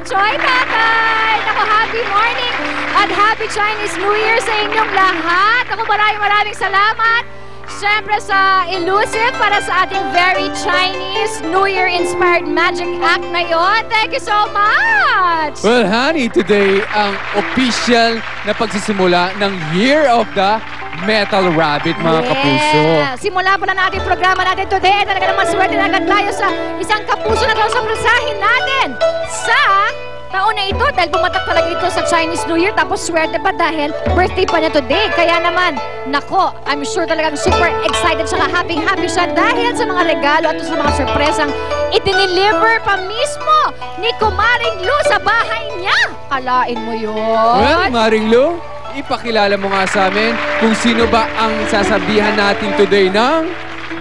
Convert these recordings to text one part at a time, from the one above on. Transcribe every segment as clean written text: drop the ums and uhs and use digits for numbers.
Choy Tatay! Naku, happy morning at happy Chinese New Year sa inyong lahat. Naku, maraming salamat. Siyempre sa Elusive para sa ating very Chinese New Year-inspired magic act na yon. Thank you so much! Well, honey, today ang official na pagsisimula ng Year of the Metal Rabbit, mga kapuso. Simula pa na natin yung programa natin today. Talaga naman swerte na agad tayo sa isang kapuso na kausap-rasahin natin sa taon na ito dahil bumatak talaga ito sa Chinese New Year. Tapos swerte pa dahil birthday pa niya today. Kaya naman, nako, I'm sure talagang super excited saka happy siya dahil sa mga regalo at sa mga sorpresang itiniliver pa mismo ni Kumaring Lu sa bahay niya. Kalain mo yun. Well, Maring Lu, ipakilala mo nga sa amin kung sino ba ang sasabihan natin today ng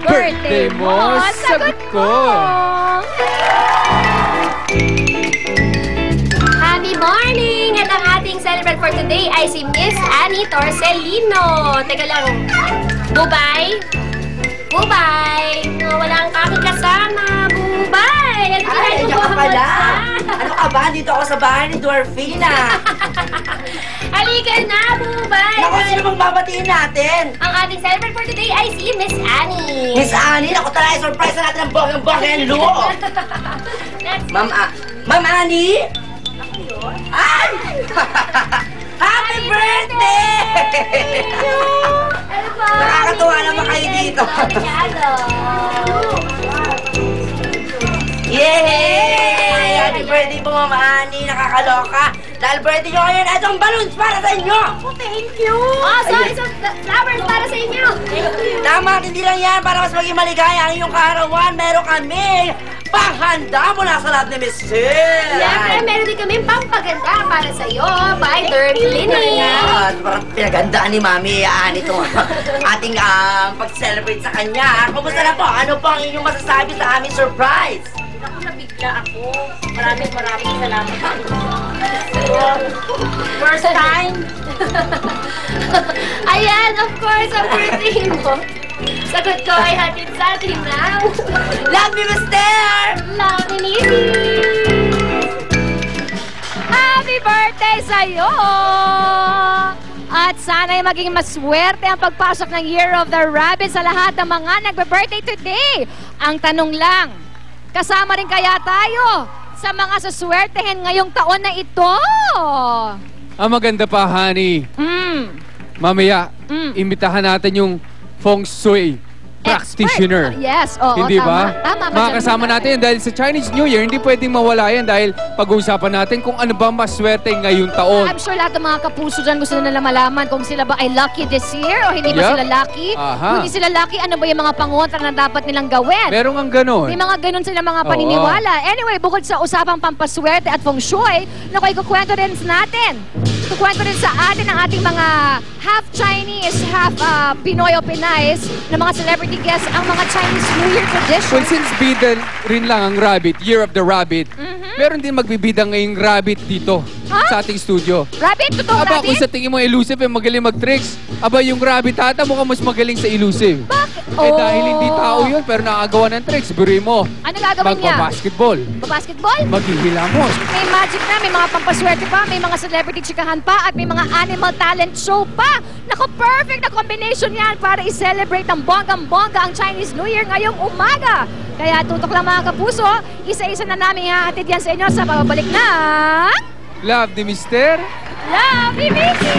birthday mo, sagot ko. Happy morning! At ang ating celebrant for today ay si Miss Annie Torcelino. Teka lang. Bubay? Bubay! Wala ang kakasama. Bubay! Ay, diyan ka pala. Ano ka ba? Dito ako sa bahay ni Dwarfina. Halika na, Bubay! Naku, sino bang babatiin natin? Ang ating celebrant for today ay si Miss Annie. Miss Annie, naku talaga, surprise na natin ang bonggang-bonggang luo. Let's Ma'am Annie? Ay! Happy birthday! Ano ba? Nakakatuwa naman kayo dito. Yay! Happy birthday po, Ma'am Annie. Nakakaloka. Dahil birthday nyo ngayon, itong balloons para sa inyo. Thank you! Oh, sorry, so flowers para sa inyo. Thank you. Tama, hindi lang yan. Para mas maging maligaya ang iyong kaarawan, meron kami panghanda mula sa lahat ni Miss Sil. Siyempre, meron din kami pampaganda para sa iyo by Third Clinic. At parang pinagandaan ni Mami Annie itong ating pag-celebrate sa kanya. Kumusta na po? Ano po ang inyong masasabi sa aming surprise? Ako, nabigla ako. Maraming salamat. First time. Ayan, of course, ang birthday mo. Sagot ko ay hatid sa atin now. Love you, Mister! Love and easy. Happy birthday sa'yo! At sana'y maging maswerte ang pagpasok ng Year of the Rabbit sa lahat ng mga nagbe-birthday today. Ang tanong lang, kasama rin kaya tayo sa mga suswertehin ngayong taon na ito? Ang maganda pa, honey. Mamaya, imbitahan natin yung feng shui practitioner. Expert. Yes, oo, Hindi tama. ba? Tama. Makakasama natin yan dahil sa Chinese New Year, hindi pwedeng mawala yan dahil pag-uusapan natin kung ano ba maswerte ngayong taon. I'm sure lahat ng mga kapuso dyan gusto nila malaman kung sila ba ay lucky this year o hindi ba Yup. sila lucky. Aha. Kung hindi sila lucky, ano ba yung mga pangontra na dapat nilang gawin? Meron ang ganon. May mga ganun sila mga Oo. paniniwala. Anyway, bukod sa usapang pampaswerte at feng shui, naku, ikukwento rin natin. Ikukwento rin sa atin ang ating mga half Chinese, half Pinoy o Pinays na mga celebrity guests ang mga Chinese New Year tradition. Well, since bida rin lang ang rabbit, Year of the Rabbit, meron din magbibida ngayong rabbit dito Ha? sa ating studio. Rabbit? Totoong Aba, kung rabbit? sa tingin mo elusive, magaling mag-tricks. Aba, yung rabbit ata mukhang mas magaling sa elusive. Bakit? Eh dahil hindi tao yun, pero nakagawa ng tricks. Buri mo, Ano gagawin niya? magpa-basketball, Basketball? maghihilamos. May magic na, may mga pampaswerte pa, may mga celebrity chikahan pa, at may mga animal talent show pa. Naku, perfect na combination yan para i-celebrate ang bonggang-bongga ang Chinese New Year ngayong umaga. Kaya tutok lang mga kapuso, isa-isa na namin ihahatid yan sa inyo sa pababalik na Love ni Mister. Love, Ibiki!